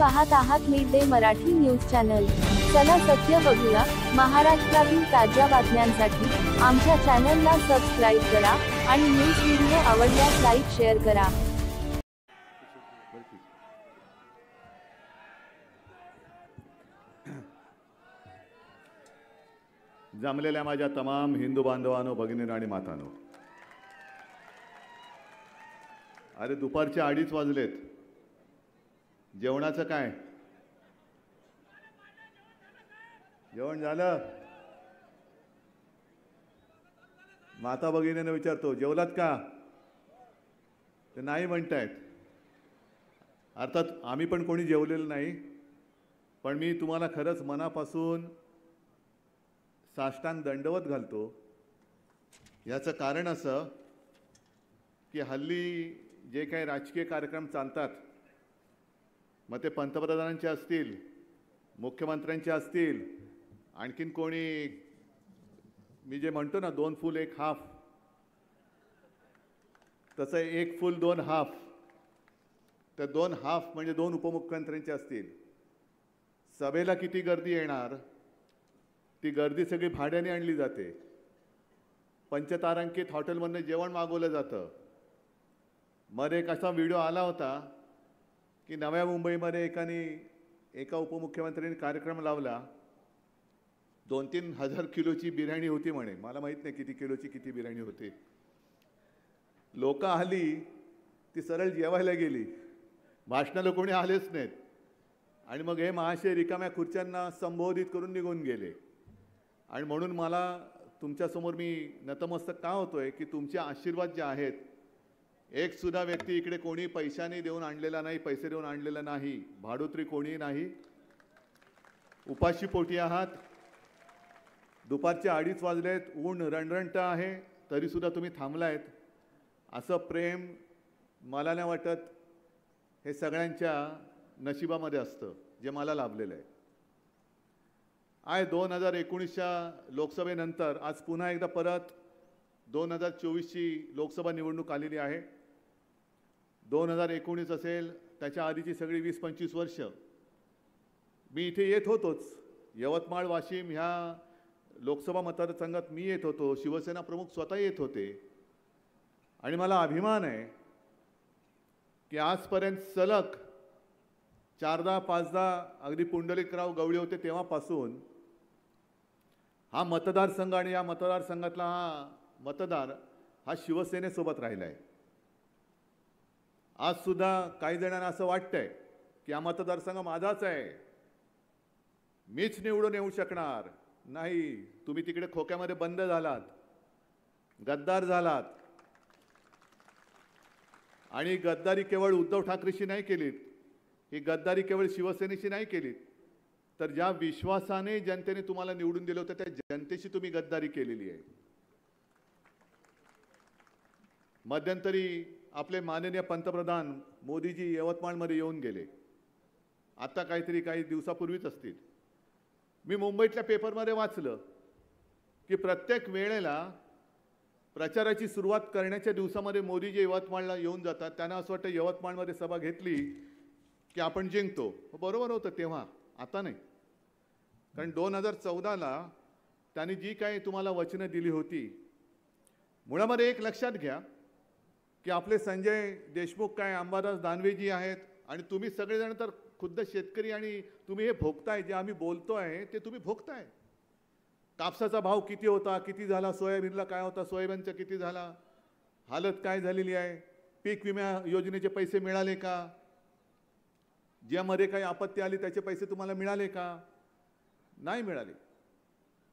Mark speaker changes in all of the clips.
Speaker 1: पाहत आहात mid day Marathi news channel. चला सत्य बघूया। महाराष्ट्रातील ताज्या बातम्यांसाठी आमच्या चॅनलला सबस्क्राइब करा आणि न्यूज व्हिडिओ आवडल्यास लाईक शेअर करा।
Speaker 2: जमलेल्या माझ्या तमाम हिंदू बांधवांनो, भगिनींनो आणि मातांनो, अरे दुपारचे 2:30 वाजलेत। जेवणाचं काय? जेवण झालं? माता भगिनींना विचारतो, जेवलात का? ते नाही म्हणतायत। अर्थात आम्ही पण कोणी जेवलेलं नाही, पण मी तुम्हाला खरंच मनापासून साष्टांग दंडवत घालतो। याचं कारण असं की हल्ली जे काही राजकीय कार्यक्रम चालतात, मग ते पंतप्रधानांचे असतील, मुख्यमंत्र्यांचे असतील, आणखीन कोणी, मी जे म्हणतो ना 2 फुल 1 हाफ, तसं 1 फुल 2 हाफ, तर 2 हाफ म्हणजे 2 उपमुख्यमंत्र्यांचे असतील। सभेला किती गर्दी येणार? ती गर्दी सगळी भाड्याने आणली जाते। पंचतारांकित हॉटेलमधनं जेवण मागवलं जातं। मध्ये एक असा व्हिडिओ आला होता की नव्या मुंबईमध्ये एका उपमुख्यमंत्र्यांनी कार्यक्रम लावला। 2-3 हजार किलोची बिर्याणी होती म्हणे। मला माहीत नाही किती किलोची किती बिर्याणी होती। लोक आली, ती सरळ जेवायला गेली, भाषणाला कोणी आलेच नाहीत, आणि मग हे महाशय रिकाम्या खुर्च्यांना संबोधित करून निघून गेले। आणि म्हणून मला तुमच्यासमोर मी नतमस्तक का होतोय की तुमचे आशीर्वाद जे आहेत, एक सुद्धा व्यक्ती इकडे कोणी पैशाने देऊन आणलेला नाही, पैसे देऊन आणलेला नाही, भाडोत्री कोणी नाही, उपाशी पोटी आहात। दुपारचे 2:30 वाजलेत, ऊन रणरणट आहे, तरी सुद्धा तुम्ही थांबलायत। असं प्रेम मला नाही वाटत हे सगळ्यांच्या नशिबामध्ये असतं जे मला लाभलेलं आहे। 2019च्या लोकसभेनंतर आज पुन्हा एकदा परत 2024ची लोकसभा निवडणूक आलेली आहे। 2019 असेल, त्याच्या आधीची सगळी 20-25 वर्ष मी इथे येत होतोच। यवतमाळ वाशिम ह्या लोकसभा मतदारसंघात मी येत होतो, शिवसेना प्रमुख स्वतः येत होते, आणि मला अभिमान आहे की आजपर्यंत सलग 4दा-5दा अगदी पुंडलिकराव गवळी होते तेव्हापासून हा मतदारसंघ आणि या मतदारसंघातला हा मतदार हा शिवसेनेसोबत राहिला आहे। आज सुद्धा काही जणांना असं वाटतंय की हा मतदारसंघ माझाच आहे, मीच निवडून येऊ शकणार नाही। तुम्ही तिकडे खोक्यामध्ये बंद झालात, गद्दार झालात, आणि गद्दारी केवळ उद्धव ठाकरेशी नाही केलीत, ही गद्दारी केवळ शिवसेनेशी नाही केलीत, तर ज्या विश्वासाने जनतेने तुम्हाला निवडून दिलं होतं त्या जनतेशी तुम्ही गद्दारी केलेली आहे। मध्यंतरी आपले माननीय पंतप्रधान मोदीजी यवतमाळमध्ये येऊन गेले, आता काही दिवसापूर्वीच असतील। मी मुंबईतल्या पेपरमध्ये वाचलं की प्रत्येक वेळेला प्रचाराची सुरुवात करण्याच्या दिवसामध्ये मोदीजी यवतमाळला येऊन जातात। त्यांना असं वाटतं यवतमाळमध्ये सभा घेतली की आपण जिंकतो। बरोबर होतं तेव्हा, आता नाही। कारण 2014ला त्यांनी जी काही तुम्हाला वचनं दिली होती, मुळामध्ये एक लक्षात घ्या की आपले संजय देशमुख काय, अंबादास दानवेजी आहेत, आणि तुम्ही सगळेजण तर खुद्द शेतकरी, आणि तुम्ही हे भोगताय, जे आम्ही बोलतोय ते तुम्ही भोगताय। कापसाचा भाव किती होता, किती झाला, सोयाबीनला काय होता, सोयाबीनचा किती झाला, हालत काय झालेली आहे, पीक विमा योजनेचे पैसे मिळाले का, ज्यामध्ये काही आपत्ती आली त्याचे पैसे तुम्हाला मिळाले का? नाही मिळाले।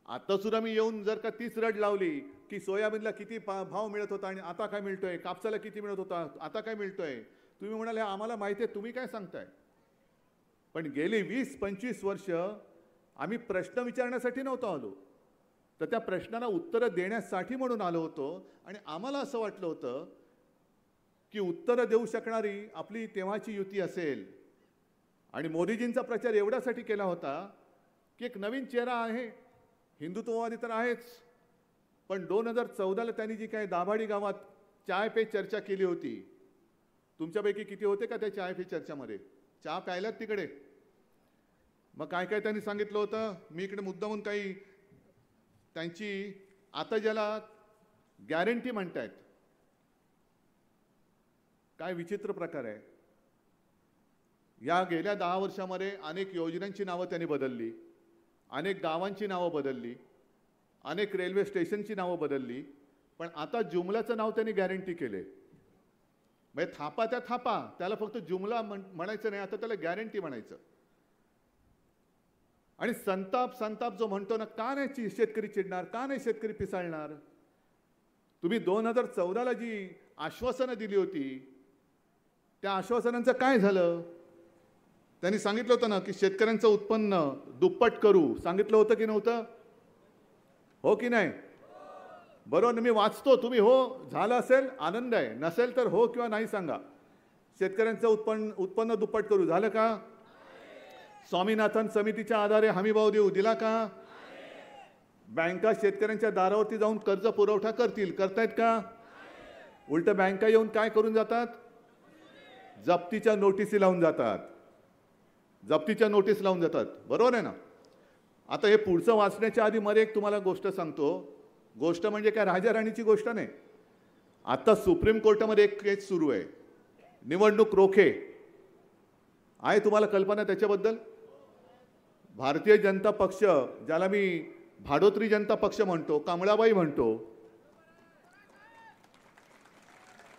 Speaker 2: आता सुद्धा मी येऊन जर का तीच रड लावली की सोयाबीनला किती भाव मिळत होता आणि आता काय मिळतोय, कापसाला किती मिळत होता आता काय मिळतोय, तुम्ही म्हणाले आम्हाला माहिती आहे, तुम्ही काय सांगताय? पण गेली 20-25 वर्ष आम्ही प्रश्न विचारण्यासाठी नव्हतो आलो, तर त्या प्रश्नांना उत्तरं देण्यासाठी म्हणून आलो होतो। आणि आम्हाला असं वाटलं होतं की उत्तरं देऊ शकणारी आपली तेव्हाची युती असेल, आणि मोदीजींचा प्रचार एवढ्यासाठी केला होता की एक नवीन चेहरा आहे, हिंदुत्ववादी तर आहेच, पण 2014ला त्यांनी जी काही दाभाडी गावात चाय पे चर्चा केली होती, तुमच्यापैकी किती होते का त्या चाय पे चर्चामध्ये? चहा प्यायलात तिकडे? मग काय काय त्यांनी सांगितलं होतं? मी इकडे मुद्दामून काही त्यांची आता ज्याला गॅरंटी म्हणतायत, काय विचित्र प्रकार आहे. या गेल्या 10 वर्षामध्ये अनेक योजनांची नावं त्यांनी बदलली, अनेक गावांची नावं बदलली, अनेक रेल्वे स्टेशनची नावं बदलली, पण आता जुमलाचं नाव त्यांनी गॅरंटी केले. म्हणजे थापा त्या थापा, त्याला फक्त जुमला म्हणायचं नाही, आता त्याला गॅरंटी म्हणायचं. आणि संताप संताप जो म्हणतो ना, का नाही शेतकरी चिडणार, का नाही शेतकरी पिसाळणार? तुम्ही 2014ला जी आश्वासनं दिली होती, त्या आश्वासनांचं काय झालं? त्यांनी सांगितलं होतं ना की शेतकऱ्यांचं उत्पन्न दुप्पट करू, सांगितलं होतं की नव्हतं? हो की नाही? बरोबर, मी वाचतो, तुम्ही हो झालं असेल आनंद आहे, नसेल तर हो किंवा नाही सांगा. शेतकऱ्यांचं उत्पन्न दुप्पट करू, झालं का? स्वामीनाथन समितीच्या आधारे हमीभाव देऊ, दिला का? बँका शेतकऱ्यांच्या दारावरती जाऊन कर्ज पुरवठा करतील, करतायत का? उलट बँका येऊन काय करून जातात? जप्तीच्या नोटिसी लावून जातात, जप्तीच्या नोटीस लावून जातात. बरोबर आहे ना? आता हे पुढचं वाचण्याच्या आधी मध्ये एक तुम्हाला गोष्ट सांगतो. गोष्ट म्हणजे काय राजा राणीची गोष्ट नाही. आता सुप्रीम कोर्टामध्ये एक केस सुरू आहे, निवडणूक रोखे. आहे तुम्हाला कल्पना त्याच्याबद्दल? भारतीय जनता पक्ष, ज्याला मी भाडोत्री जनता पक्ष म्हणतो, कमळाबाई म्हणतो,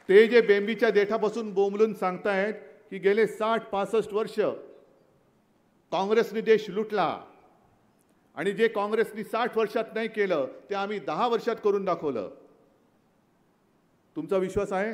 Speaker 2: ते जे बेंबीच्या देठापासून बोंबलून सांगतायत की गेले 60-65 वर्ष काँग्रेसने देश लुटला आणि जे काँग्रेसने 60 वर्षात नाही केलं ते आम्ही 10 वर्षात करून दाखवलं. तुमचा विश्वास आहे?